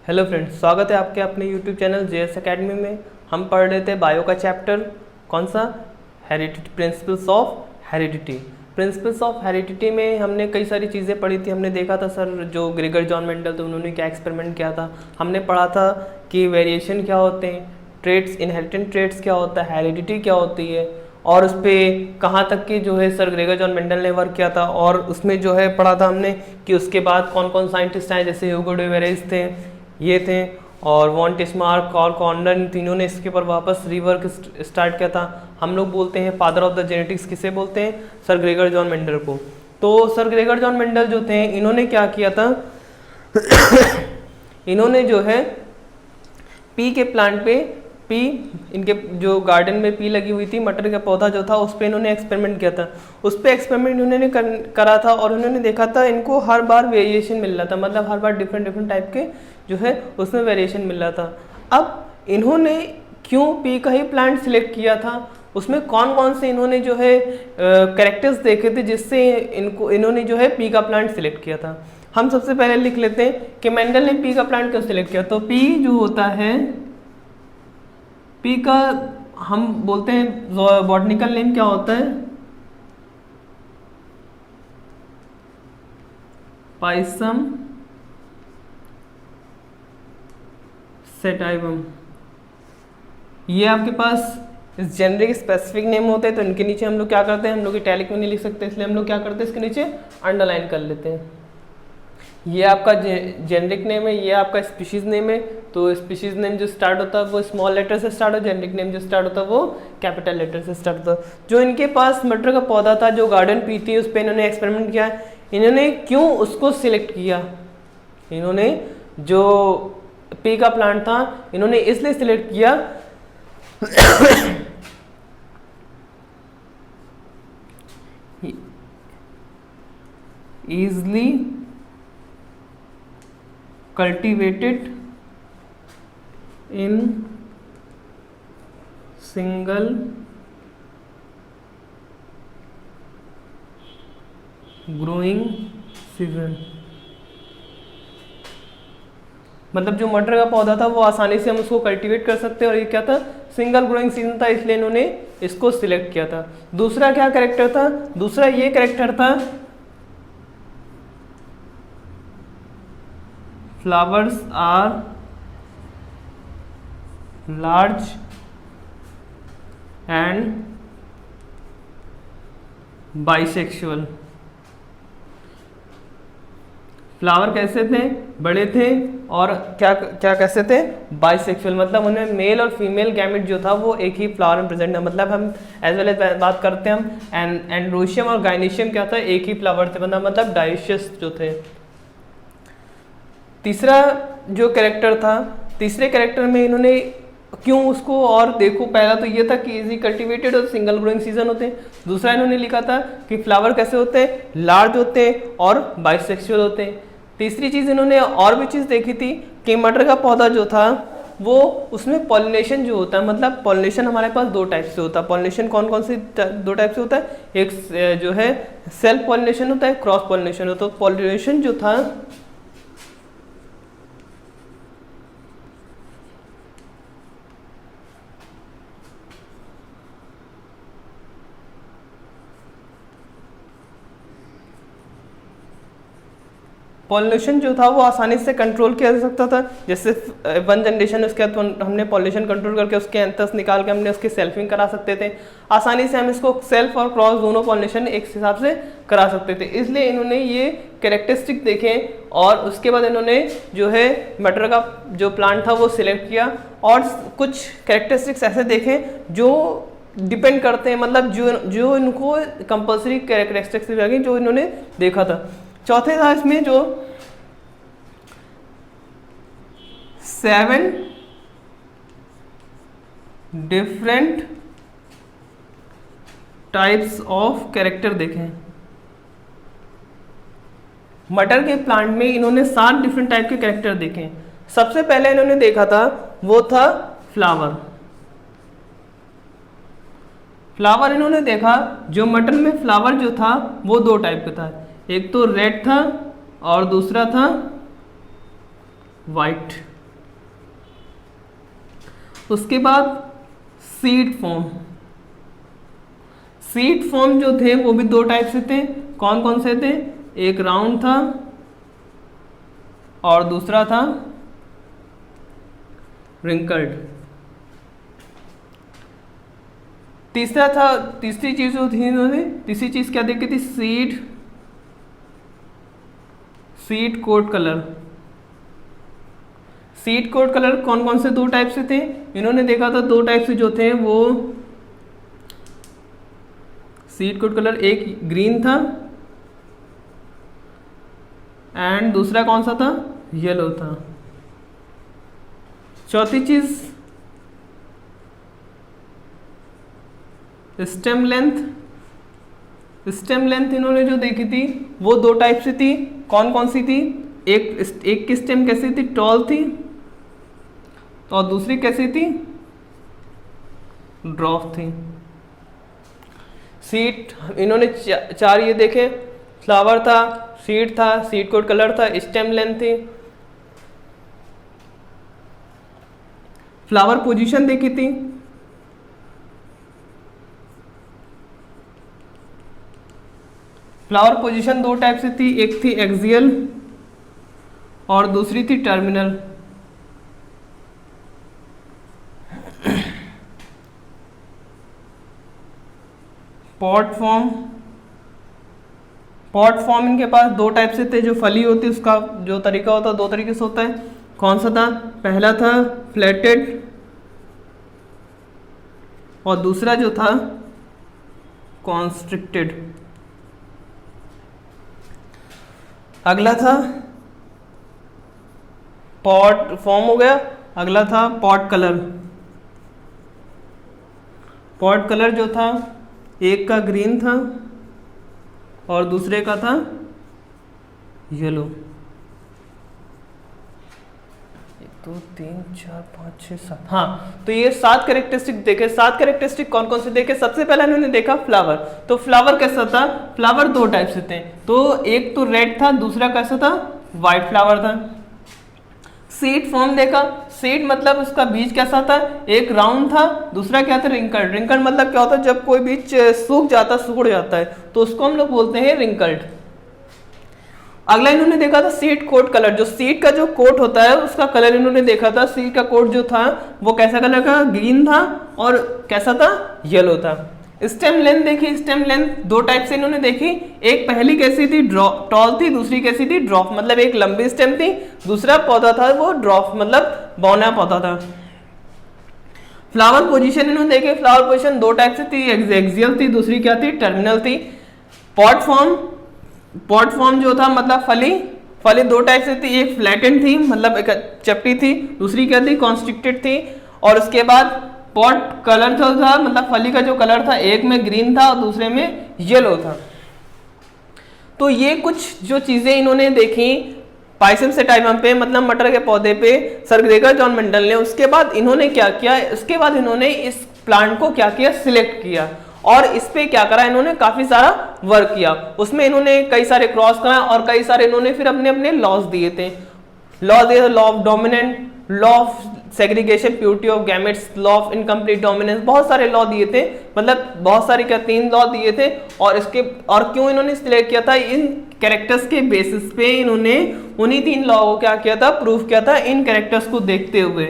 Hello friends, स्वागत है आपके अपने यूट्यूब चैनल जेएस एकेडमी में। हम पढ़ रहे थे बायो का चैप्टर, कौन सा? Heredity, principles of heredity. Principles of heredity में हमने कई सारी चीज़ें पढ़ी थी। हमने देखा था सर जो ग्रेगर जॉन मेंडल थे उन्होंने क्या एक्सपेरिमेंट किया था। हमने पढ़ा था कि वेरिएशन क्या होते हैं, ट्रेट्स, इनहेरिटेंट ट्रेट्स क्या होता है, हेरिडिटी क्या होती है, और उस पर कहाँ तक की जो है सर ग्रेगर जॉन मेंडल ने वर्क किया था। और उसमें जो है पढ़ा था हमने कि उसके बाद कौन कौन साइंटिस्ट आए, जैसे ह्यूगो डे वेरेज थे, ये थे, और वॉन टिस्मार्क और कॉर्नर, इन तीनों ने इसके ऊपर वापस रीवर्क स्टार्ट किया था। हम लोग बोलते हैं फादर ऑफ द जेनेटिक्स किसे बोलते हैं? सर ग्रेगर जॉन मेंडल को। तो सर ग्रेगर जॉन मेंडल जो थे इन्होंने क्या किया था इन्होंने जो है पी के प्लांट पे, पी इनके जो गार्डन में पी लगी हुई थी, मटर का पौधा जो था, उस पर इन्होंने एक्सपेरिमेंट किया था। उस पर एक्सपेरिमेंट इन्होंने करा था और उन्होंने देखा था इनको हर बार वेरिएशन मिल रहा था, मतलब हर बार डिफरेंट डिफरेंट टाइप के जो है उसमें वेरिएशन मिल रहा था। अब इन्होंने क्यों पी का ही प्लांट सिलेक्ट किया था, उसमें कौन कौन से इन्होंने जो है कैरेक्टर्स देखे थे जिससे इन्होंने जो है पी का प्लांट सिलेक्ट किया था। हम सबसे पहले लिख लेते हैं कि मेंडल ने पी का प्लांट क्यों सिलेक्ट किया। तो पी जो होता है, पी का हम बोलते हैं बॉटनिकल नेम क्या होता है? Pisum sativum. ये आपके पास इस जेनरिक स्पेसिफिक नेम होते हैं, तो इनके नीचे हम लोग क्या करते हैं, हम लोग इटैलिक में नहीं लिख सकते, इसलिए हम लोग क्या करते हैं, इसके नीचे अंडरलाइन कर लेते हैं। ये आपका जेनरिक नेम है, ये आपका स्पीशीज नेम है। तो स्पीशीज नेम जो स्टार्ट होता है वो स्मॉल लेटर से स्टार्ट होता है, जेनरिक नेम जो स्टार्ट होता है वो कैपिटल लेटर से स्टार्ट होता है। जो इनके पास मटर का पौधा था, जो गार्डन पी थी, उस पर इन्होंने एक्सपेरिमेंट किया। इन्होंने क्यों उसको सिलेक्ट किया? इन्होंने जो पी का प्लांट था इन्होंने इसलिए सिलेक्ट किया easily cultivated in single growing season। मतलब जो मटर का पौधा था वो आसानी से हम उसको कल्टीवेट कर सकते हैं, और ये क्या था, सिंगल ग्रोइंग सीजन था, इसलिए इन्होंने इसको सिलेक्ट किया था। दूसरा क्या कैरेक्टर था? दूसरा ये कैरेक्टर था, flowers are large and bisexual. Flower कैसे थे? बड़े थे, और क्या क्या कैसे थे? बाइसेक्सुअल, मतलब उनमें मेल और फीमेल गैमेट जो था वो एक ही फ्लावर में प्रेजेंट है। मतलब हम एज वेल एज बात करते हैं हम एंड्रोशियम और गाइनेशियम क्या था, एक ही फ्लावर थे, मतलब डाइशियस जो थे। तीसरा जो कैरेक्टर था, तीसरे कैरेक्टर में इन्होंने क्यों उसको, और देखो पहला तो ये था कि इजी कल्टीवेटेड और सिंगल ग्रोइंग सीजन होते हैं। दूसरा इन्होंने लिखा था कि फ्लावर कैसे होते हैं, लार्ज होते हैं और बाइसेक्सुअल होते हैं। तीसरी चीज़ इन्होंने और भी चीज़ देखी थी कि मटर का पौधा जो था वो, उसमें पॉलिनेशन जो होता है, मतलब पॉलिनेशन हमारे पास दो टाइप से होता है। पॉलिनेशन कौन कौन से दो टाइप से होता है? एक जो है सेल्फ पॉलिनेशन होता है, क्रॉस पॉलिनेशन होता है। तो पॉलिनेशन जो था पॉल्यूशन जो था वो आसानी से कंट्रोल किया जा सकता था। जैसे वन जनरेशन उसके बाद हमने पॉल्यूशन कंट्रोल करके उसके एंथस निकाल के हमने उसकी सेल्फिंग करा सकते थे। आसानी से हम इसको सेल्फ और क्रॉस दोनों पॉल्यूशन एक हिसाब से करा सकते थे, इसलिए इन्होंने ये कैरेक्टरिस्टिक देखे और उसके बाद इन्होंने जो है मटर का जो प्लांट था वो सिलेक्ट किया। और कुछ कैरेक्टरिस्टिक्स ऐसे देखे जो डिपेंड करते हैं, मतलब जो इनको कंपल्सरी कैरेक्टरिस्टिक्स लगी जो इन्होंने देखा था। चौथे था इसमें जो 7 डिफरेंट टाइप्स ऑफ कैरेक्टर देखे। मटर के प्लांट में इन्होंने 7 डिफरेंट टाइप के कैरेक्टर देखे। सबसे पहले इन्होंने देखा था वो था फ्लावर। फ्लावर इन्होंने देखा, जो मटर में फ्लावर जो था वो 2 टाइप का था, एक तो रेड था और दूसरा था वाइट। उसके बाद सीड फॉर्म। सीड फॉर्म जो थे वो भी दो टाइप से थे। कौन कौन से थे? एक राउंड था और दूसरा था रिंकल्ड। तीसरा था, तीसरी चीज जो थी इन्होंने, तीसरी चीज क्या देखी थी? Seed coat colour. Seed coat colour कौन कौन से दो टाइप से थे? इन्होंने देखा था दो टाइप से जो थे वो सीड कोट कलर, एक ग्रीन था एंड दूसरा कौन सा था? येलो था। चौथी चीज स्टेम लेंथ। स्टेम लेंथ इन्होंने जो देखी थी वो दो टाइप से थी। कौन कौन सी थी? एक की स्टेम कैसी थी? टॉल थी, और दूसरी कैसी थी? ड्रॉप थी। सीड इन्होंने चार ये देखे, फ्लावर था, सीड था, सीड कोट कलर था, स्टेम लेंथ थी। फ्लावर पोजीशन देखी थी। फ्लावर पोजीशन दो टाइप से थी, एक थी एक्सियल और दूसरी थी terminal. Pot form. Pot form इनके पास दो टाइप से थे। जो फली होती है उसका जो तरीका होता है दो तरीके से होता है। कौन सा था? पहला था फ्लैटेड और दूसरा जो था कॉन्स्ट्रिक्टेड। अगला था पॉट फॉर्म हो गया। अगला था पॉट कलर। पॉट कलर जो था एक का ग्रीन था और दूसरे का था येलो। 1 2 3 4 5 6 7, हाँ, तो ये 7 कैरेक्टरिस्टिक देखे। 7 कैरेक्टरिस्टिक कौन कौन से देखे? सबसे पहले इन्होंने देखा फ्लावर। तो फ्लावर कैसा था? फ्लावर दो टाइप से थे। तो एक तो रेड था, दूसरा कैसा था? व्हाइट फ्लावर था। सीड फॉर्म देखा। सीड मतलब उसका बीज कैसा था? एक राउंड था, दूसरा क्या था? रिंकल्ड। रिंकल्ड मतलब क्या होता है? जब कोई बीज सूख जाता, सूख जाता है तो उसको हम लोग बोलते हैं रिंकल्ड। अगला इन्होंने देखा था सीड कोट कलर। जो सीड का जो कोट होता है उसका कलर इन्होंने देखा था। सीड का कोट जो था वो कैसा कलर का? ग्रीन था और कैसा था? येलो था। स्टेम लेंथ देखी। स्टेम लेंथ दो टाइप से इन्होंने देखी। एक पहली कैसी थी? टॉल थी, दूसरी कैसी थी? ड्रॉप, मतलब एक लंबी स्टेम थी, दूसरा पौधा था वो ड्रॉप मतलब बौना पौधा था। फ्लावर पोजीशन इन्होंने देखे। फ्लावर पोजीशन दो टाइप से थी, एक एक्सियल थी, दूसरी क्या थी? टर्मिनल थी। Pot form. पॉट फॉर्म जो था मतलब फली दो टाइप से थी, एक फ्लैटेंड थी मतलब एक चपटी थी, दूसरी क्या थी? कॉन्स्ट्रिक्टेड थी। और उसके बाद पॉट कलर जो था मतलब फली का जो कलर था एक में ग्रीन था और दूसरे में येलो था। तो ये कुछ जो चीजें इन्होंने देखी पाइसम सेटाइवम पे मतलब मटर के पौधे पे सर्गरेगर जॉन मेंडल ने। उसके बाद इन्होंने क्या किया? उसके बाद इन्होंने इस प्लांट को क्या किया? सिलेक्ट किया और इस पे क्या करा? इन्होंने काफी सारा वर्क किया। उसमें इन्होंने कई सारे क्रॉस कराए और कई सारे इन्होंने फिर अपने अपने लॉज दिए थे। लॉ दिए, law of dominant, law of segregation, purity of gametes, law of incomplete dominance, बहुत सारे लॉ दिए थे। मतलब बहुत सारे क्या 3 लॉ दिए थे। और इसके और क्यों इन्होंने सिलेक्ट किया था? इन कैरेक्टर्स के बेसिस पे इन्होंने उन्हीं 3 लॉ को क्या किया था? प्रूफ किया था इन कैरेक्टर्स को देखते हुए।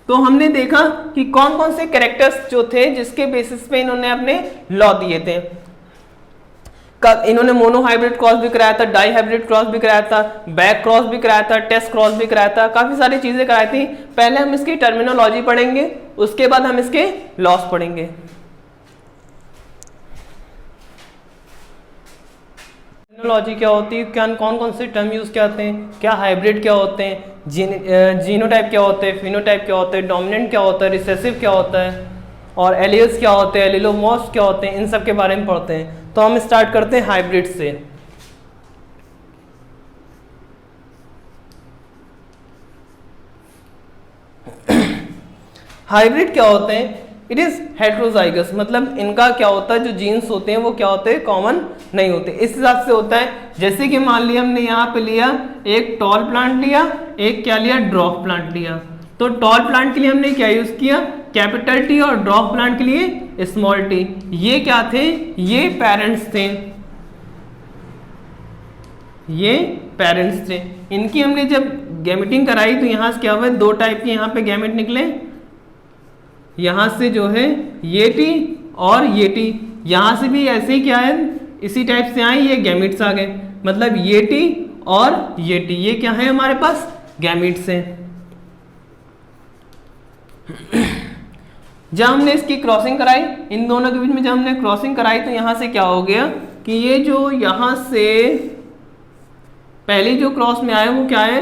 तो हमने देखा कि कौन कौन से कैरेक्टर्स जो थे जिसके बेसिस पे इन्होंने अपने लॉ दिए थे। इन्होंने मोनो हाइब्रिड क्रॉस भी कराया था, डाई हाइब्रिड क्रॉस भी कराया था, बैक क्रॉस भी कराया था, टेस्ट क्रॉस भी कराया था, काफी सारी चीजें कराई थी। पहले हम इसकी टर्मिनोलॉजी पढ़ेंगे, उसके बाद हम इसके लॉस पढ़ेंगे। टर्मिनोलॉजी क्या होती है, क्या कौन कौन से टर्म यूज क्या होते हैं, क्या हाइब्रिड क्या होते हैं, जीनोटाइप क्या होते हैं, फिनोटाइप क्या होते हैं, डोमिनेंट क्या होता है, रिसेसिव क्या होता है, और एलियल्स क्या होते हैं, एलिलोमॉर्फ्स क्या होते हैं, इन सब के बारे में पढ़ते हैं। तो हम स्टार्ट करते हैं हाइब्रिड से। हाइब्रिड क्या होते हैं? इट इज हेट्रोजाइगस, मतलब इनका क्या होता है, जो जीन्स होते हैं वो क्या होते हैं? कॉमन नहीं होते। इस हिसाब से होता है जैसे कि मान लिया हमने यहाँ पे लिया एक टॉल प्लांट लिया, एक क्या लिया? ड्रॉप प्लांट लिया। तो टॉल प्लांट के लिए हमने क्या यूज किया, कैपिटल टी, और ड्वार्फ प्लांट के लिए स्मॉल टी। ये क्या थे, ये पेरेंट्स थे, ये पेरेंट्स थे। इनकी हमने जब गैमेटिंग कराई तो यहाँ से क्या हुआ, दो टाइप के यहाँ पे गैमेट निकले, यहाँ से जो है ये टी और ये टी, यहाँ से भी ऐसे ही क्या है, इसी टाइप से आए, ये गैमेट्स आ गए। मतलब ये टी और ये टी, ये क्या है हमारे पास, गैमेट्स हैं। जब हमने इसकी क्रॉसिंग कराई, इन दोनों के बीच में जब हमने क्रॉसिंग कराई तो यहाँ से क्या हो गया कि ये जो यहाँ से पहले जो क्रॉस में आए वो क्या है,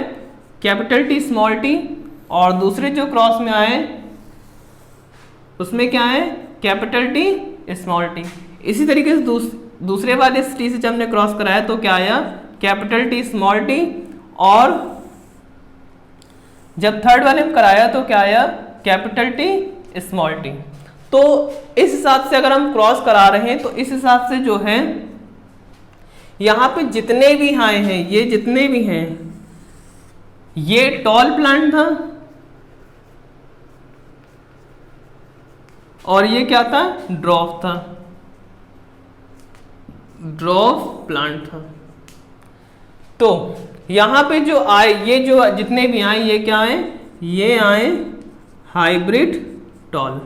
कैपिटल टी स्मॉल टी, और दूसरे जो क्रॉस में आए उसमें क्या है, कैपिटल टी स्मॉल टी। इसी तरीके से दूसरे वाले टी से जब हमने क्रॉस कराया तो क्या आया, कैपिटल टी स्मॉल टी, और जब थर्ड वाले में कराया तो क्या आया, कैपिटल टी स्मॉल टी। तो इस हिसाब से अगर हम क्रॉस करा रहे हैं तो इस हिसाब से जो है यहाँ पे जितने भी आए हैं, ये जितने भी हैं, ये टॉल प्लांट था और ये क्या था, ड्वार्फ था, ड्वार्फ प्लांट था। तो यहाँ पे जो आए, ये जो जितने भी आए, ये क्या आए, ये आए हाइब्रिड टॉल।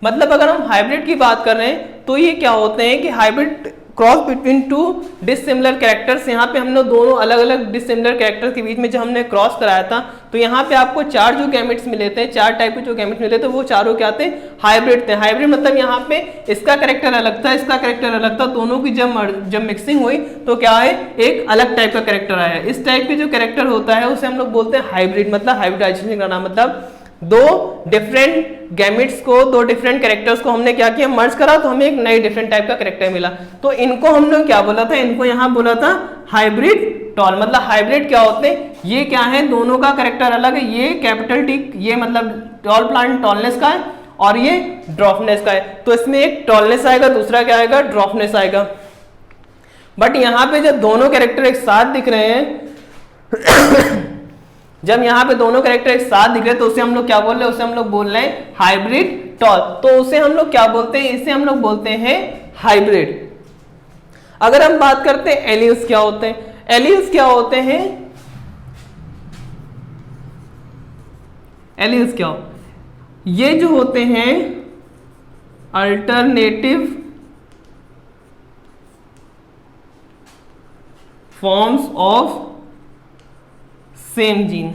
मतलब अगर हम हाइब्रिड की बात कर रहे हैं तो ये क्या होते हैं कि hybrid cross between two dissimilar characters. यहाँ पे हमने दोनों अलग अलग डिसिमिलर कैरेक्टर्स के बीच में जब हमने क्रॉस कराया था तो यहाँ पे आपको चार जो गैमेट्स मिले थे, चार टाइप के जो गैमेट्स मिले थे, वो चारों क्या थे, हाइब्रिड थे। हाइब्रिड मतलब यहाँ पे इसका कैरेक्टर अलग था, इसका कैरेक्टर अलग था, दोनों की जब मिक्सिंग हुई तो क्या है, एक अलग टाइप का कैरेक्टर आया। इस टाइप के जो कैरेक्टर होता है उसे हम लोग बोलते हैं हाइब्रिड। मतलब हाइब्रिडाइजेशन करना मतलब दो डिफरेंट गैमेट्स को, दो डिफरेंट कैरेक्टर्स को हमने क्या किया, मर्ज करा, तो हमें एक नई डिफरेंट टाइप का कैरेक्टर मिला। तो इनको हम लोग क्या बोला था, इनको यहाँ बोला था हाइब्रिड टॉल। मतलब हाइब्रिड क्या होते हैं, ये क्या है, दोनों का कैरेक्टर अलग है। ये कैपिटल टी, ये मतलब टॉल प्लांट टॉलनेस का है, और ये ड्वार्फनेस का है। तो इसमें एक टॉलनेस आएगा, दूसरा क्या आएगा, ड्वार्फनेस आएगा। बट यहाँ पे जब दोनों कैरेक्टर एक साथ दिख रहे हैं जब यहाँ पे दोनों कैरेक्टर एक साथ दिख रहे हैं तो उसे हम लोग क्या बोल रहे हैं, उसे हम लोग बोल रहे हैं हाइब्रिड टॉल। तो उसे हम लोग क्या बोलते हैं, इसे हम लोग बोलते हैं हाइब्रिड। अगर हम बात करते हैं एलील्स क्या होते हैं, एलील्स क्या होते हैं, एलील्स क्या हो, ये जो होते हैं alternative forms of same gene.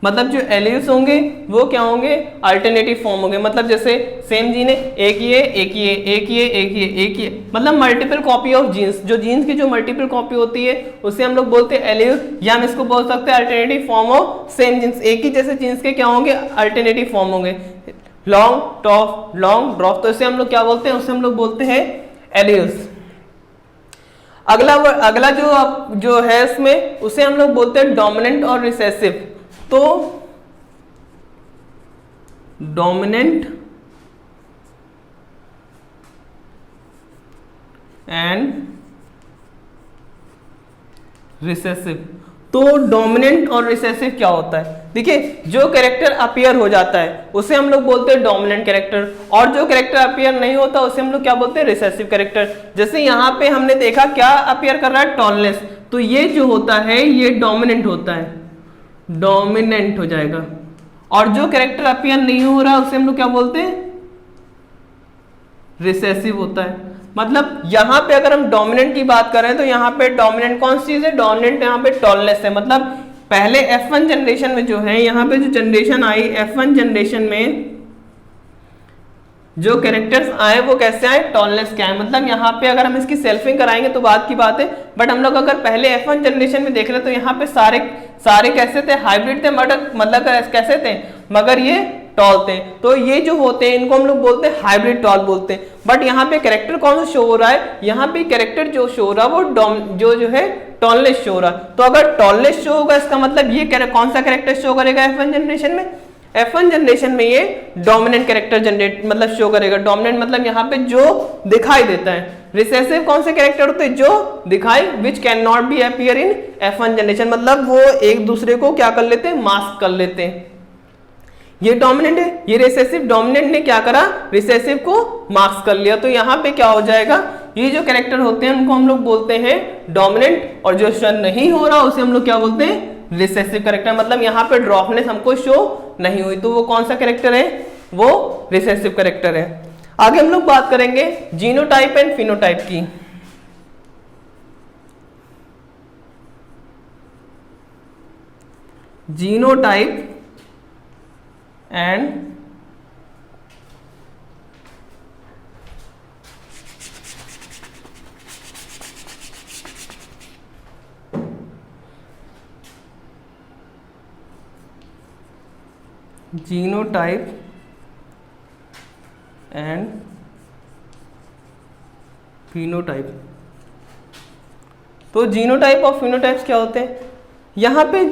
मतलब जो एलील्स होंगे वो क्या होंगे, अल्टरनेटिव फॉर्म होंगे। मतलब जैसे सेम जीन है, एक ये एक ये एक ये एक ये एक ये, मतलब मल्टीपल कॉपी ऑफ जीन्स। जो जीन्स की जो मल्टीपल कॉपी होती है उसे हम लोग बोलते हैं एलील, या हम इसको बोल सकते हैं alternative form of same genes. एक ही जैसे जीन्स के क्या होंगे, अल्टरनेटिव फॉर्म होंगे, लॉन्ग ड्वार्फ। तो इसे हम लोग क्या बोलते हैं, उसे हम लोग बोलते हैं एलील्स। अगला जो है इसमें उसे हम लोग बोलते हैं डोमिनेंट और रिसेसिव। तो डोमिनेंट एंड रिसेसिव। तो डोमिनेंट और रिसेसिव क्या होता है, देखिए जो कैरेक्टर अपीयर हो जाता है उसे हम लोग बोलते हैं डोमिनेंट कैरेक्टर, और जो कैरेक्टर अपीयर नहीं होता उसे हम लोग क्या बोलते हैं, रिसेसिव कैरेक्टर। जैसे यहाँ पे हमने देखा क्या अपीयर कर रहा है, टॉलनेस, तो ये जो होता है ये डोमिनेंट होता है, डोमिनेंट हो जाएगा। और जो कैरेक्टर अपीयर नहीं हो रहा उसे हम लोग क्या बोलते हैं, रिसेसिव होता है। मतलब यहाँ पे अगर हम डोमिनेंट की बात करें तो यहाँ पे डोमिनेंट कौन सी चीज है, डोमिनेंट यहाँ पे टॉलनेस है। मतलब पहले F1 जनरेशन में जो है, यहाँ पे जो जनरेशन आई F1 जनरेशन में जो कैरेक्टर्स आए वो कैसे आए, टॉलनेस के आए। मतलब यहाँ पे अगर हम इसकी सेल्फिंग कराएंगे तो बात की बात है, बट हम लोग अगर पहले F1 जनरेशन में देख रहे तो यहाँ पे सारे कैसे थे, हाइब्रिड थे, मतलब कैसे थे, मगर ये टॉल थे। तो ये जो होते हैं इनको हम लोग बोलते हैं हाइब्रिड टॉल बोलते हैं। बट यहाँ पे कैरेक्टर कौन सा शो हो रहा है, यहाँ पे कैरेक्टर जो शो हो रहा है वो जो है टॉलनेस शो हो रहा है। तो अगर टॉलनेस शो होगा इसका मतलब ये कौन सा कैरेक्टर शो करेगा F1 जनरेशन में, F1 जनरेशन में ये डोमिनेंट कैरेक्टर जनरेट मतलब शो करेगा। डोमिनेंट मतलब यहाँ पे जो दिखाई देता है। रिसेसिव कौन से कैरेक्टर होते हैं? जो दिखाई which can not be appear in F1 generation, मतलब वो एक दूसरे को क्या कर लेते हैं? मास्क कर लेते हैं। ये डोमिनेंट है, ये रिसेसिव। डोमिनेंट ने क्या करा? रिसेसिव को मास्क कर लिया। तो यहाँ पे क्या हो जाएगा? ये जो कैरेक्टर होते हैं उनको हम लोग बोलते हैं डोमिनेंट, और जो शो नहीं हो रहा उसे हम लोग क्या बोलते हैं? Recessive character. मतलब यहाँ पे ड्रॉपनेस हमको शो नहीं हुई, तो वो कौन सा कैरेक्टर है? वो रिसेसिव कैरेक्टर है। आगे हम लोग बात करेंगे जीनोटाइप एंड फिनोटाइप की। Genotype and genotype and phenotype. तो जीनोटाइप और फिनोटाइप्स क्या होते हैं? यहाँ पे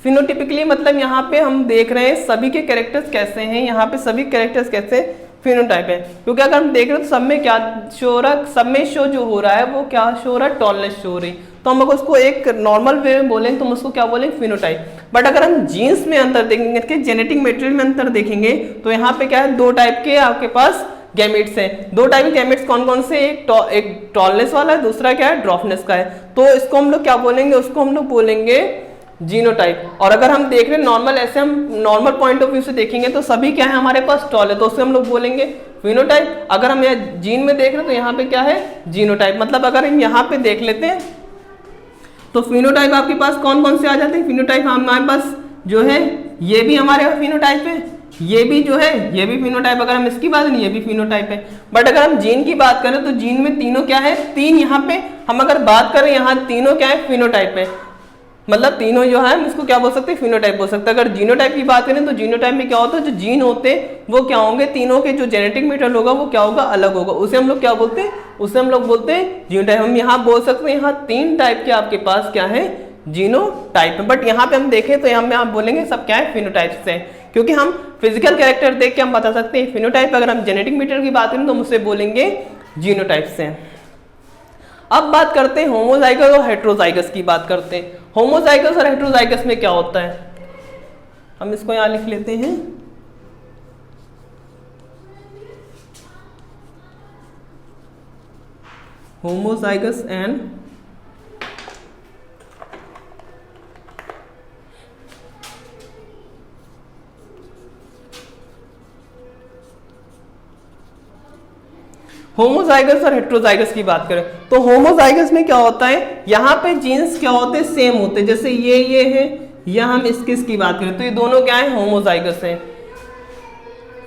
फिनोटिपिकली मतलब यहाँ पे हम देख रहे हैं सभी के कैरेक्टर्स कैसे हैं, यहाँ पे सभी कैरेक्टर्स कैसे फिनोटाइप है। क्योंकि अगर हम देख रहे हैं तो सब में क्या शो हो रहा है? सब में शो जो हो रहा है वो क्या शो हो रहा है? टॉलनेस शो हो रही। तो हम अगर उसको एक नॉर्मल वे में बोलेंगे तो हम उसको क्या बोलेंगे? फिनोटाइप। बट अगर हम जीन्स में अंतर देखेंगे, कि जेनेटिक मटेरियल में अंतर देखेंगे, तो यहाँ पे क्या है? दो टाइप के आपके पास गैमेट्स हैं। दो टाइप के गैमेट्स कौन कौन से? एक टॉलनेस वाला है, दूसरा क्या है? ड्रॉपनेस का है। तो इसको हम लोग क्या बोलेंगे? उसको हम लोग बोलेंगे जीनोटाइप। और अगर हम देख रहे हैं नॉर्मल, ऐसे हम नॉर्मल पॉइंट ऑफ व्यू से देखेंगे तो सभी क्या है हमारे पास? टॉल है, तो उससे हम लोग बोलेंगे फिनोटाइप। अगर हम यहाँ जीन में देख रहे हैं तो यहाँ पे क्या है? जीनोटाइप। मतलब अगर हम यहाँ पे देख लेते हैं तो फिनोटाइप आपके पास कौन कौन से आ जाते हैं? फिनोटाइप हमारे पास जो है ये भी हमारे पास फिनोटाइप है, ये भी जो है ये भी फिनोटाइप। अगर हम इसकी बात करें ये भी फिनोटाइप है। बट अगर हम जीन की बात करें तो जीन में तीनों क्या है? तीन। यहाँ पे हम अगर बात करें यहाँ तीनों क्या है? फिनोटाइप है। मतलब तीनों जो है हम इसको क्या बोल सकते हैं? फिनोटाइप बोल सकते हैं। अगर जीनोटाइप की बात करें तो जीनोटाइप में क्या होता है? जो जीन होते हैं वो क्या होंगे? तीनों के जो जेनेटिक मटेरियल होगा वो क्या होगा? अलग होगा। उसे हम लोग क्या बोलते हैं? उसे हम लोग बोलते हैं जीनोटाइप। हम यहाँ बोल सकते हैं यहाँ तीन टाइप के आपके पास क्या है? जीनोटाइप है। बट यहाँ पे हम देखें तो यहाँ में आप बोलेंगे सब क्या है? फिनोटाइप्स हैं। क्योंकि हम फिजिकल कैरेक्टर देख के हम बता सकते हैं फिनोटाइप। अगर हम जेनेटिक मटेरियल की बात करें तो हम उसे बोलेंगे जीनोटाइप्स हैं। अब बात करते हैं होमोजाइगस और हेट्रोजाइगस की बात करते हैं। होमोजाइगस और हेट्रोजाइगस में क्या होता है? हम इसको यहां लिख लेते हैं। होमोजाइगस एंड होमोजाइगस और हेट्रोजाइगस की बात करें तो होमोजाइगस में क्या होता है? यहाँ पे जीन्स क्या होते हैं? सेम होते हैं। जैसे ये है, या हम इसकी बात करें तो ये दोनों क्या है? होमोजाइगस हैं।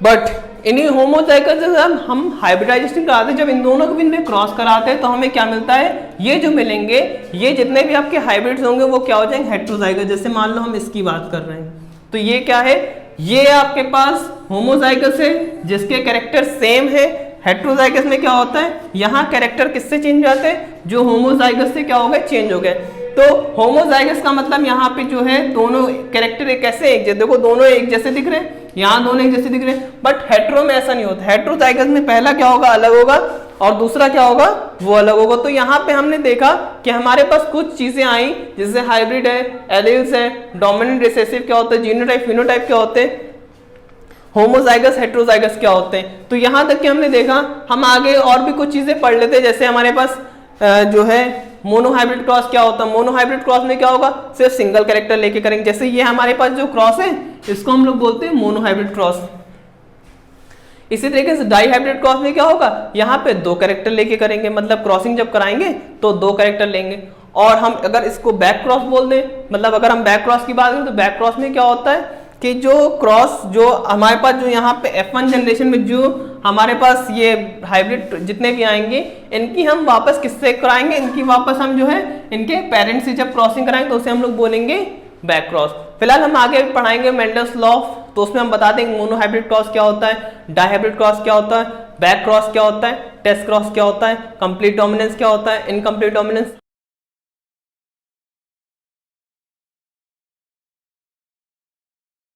बट इन्हीं होमोजाइगस हम हाइब्रिडाइजेशन कराते हैं, जब इन दोनों को इनमें क्रॉस कराते हैं तो हमें क्या मिलता है? ये जो मिलेंगे, ये जितने भी आपके हाइब्रिड्स होंगे वो क्या हो जाएंगे? हेट्रोजाइगस। जैसे मान लो हम इसकी बात कर रहे हैं तो ये क्या है? ये आपके पास होमोजाइगस है जिसके कैरेक्टर सेम है। हेट्रोजाइगस में क्या होता है? यहाँ कैरेक्टर किससे चेंज हो जाते हैं? जो होमोजाइगस से क्या हो गए? चेंज हो गए। तो होमोजाइगस का मतलब यहाँ पे जो है दोनों कैरेक्टर एक कैसे? एक जैसे। देखो दोनों एक जैसे दिख रहे हैं, यहाँ दोनों एक जैसे दिख रहे हैं। बट हेट्रो में ऐसा नहीं होता। हेट्रोजाइगस में पहला क्या होगा? अलग होगा, और दूसरा क्या होगा? वो अलग होगा। तो यहाँ पे हमने देखा कि हमारे पास कुछ चीजें आई, जैसे हाइब्रिड है, एलील्स है, डोमिनेंट रिसेसिव क्या होता है, जीनोटाइप फिनोटाइप क्या होते हैं, होमोजाइगस हेट्रोजाइगस क्या होते हैं। तो यहाँ तक कि हमने देखा। हम आगे और भी कुछ चीजें पढ़ लेते हैं। जैसे हमारे पास जो है मोनोहाइब्रिड क्रॉस क्या होता है? मोनोहाइब्रिड क्रॉस में क्या होगा? सिर्फ सिंगल कैरेक्टर लेके करेंगे। जैसे ये हमारे पास जो क्रॉस है इसको हम लोग बोलते हैं मोनोहाइब्रिड क्रॉस। इसी तरीके से डाई हाइब्रिड क्रॉस में क्या होगा? यहाँ पे दो कैरेक्टर लेके करेंगे। मतलब क्रॉसिंग जब कराएंगे तो दो कैरेक्टर लेंगे। और हम अगर इसको बैक क्रॉस बोल दें, मतलब अगर हम बैक क्रॉस की बात करें तो बैक क्रॉस में क्या होता है कि जो क्रॉस जो हमारे पास जो यहाँ पे F1 जनरेशन में जो हमारे पास ये हाइब्रिड जितने भी आएंगे इनकी हम वापस किससे कराएंगे? इनकी वापस हम जो है इनके पेरेंट्स से जब क्रॉसिंग कराएंगे तो उसे हम लोग बोलेंगे बैक क्रॉस। फिलहाल हम आगे पढ़ाएंगे मेंडल्स लॉ, तो उसमें हम बता देंगे मोनोहाइब्रिड क्रॉस क्या होता है, डाइहाइब्रिड क्रॉस क्या होता है, बैक क्रॉस क्या होता है, टेस्ट क्रॉस क्या होता है, कंप्लीट डोमिनेंस क्या होता है, इनकम्प्लीट डोमिनेंस।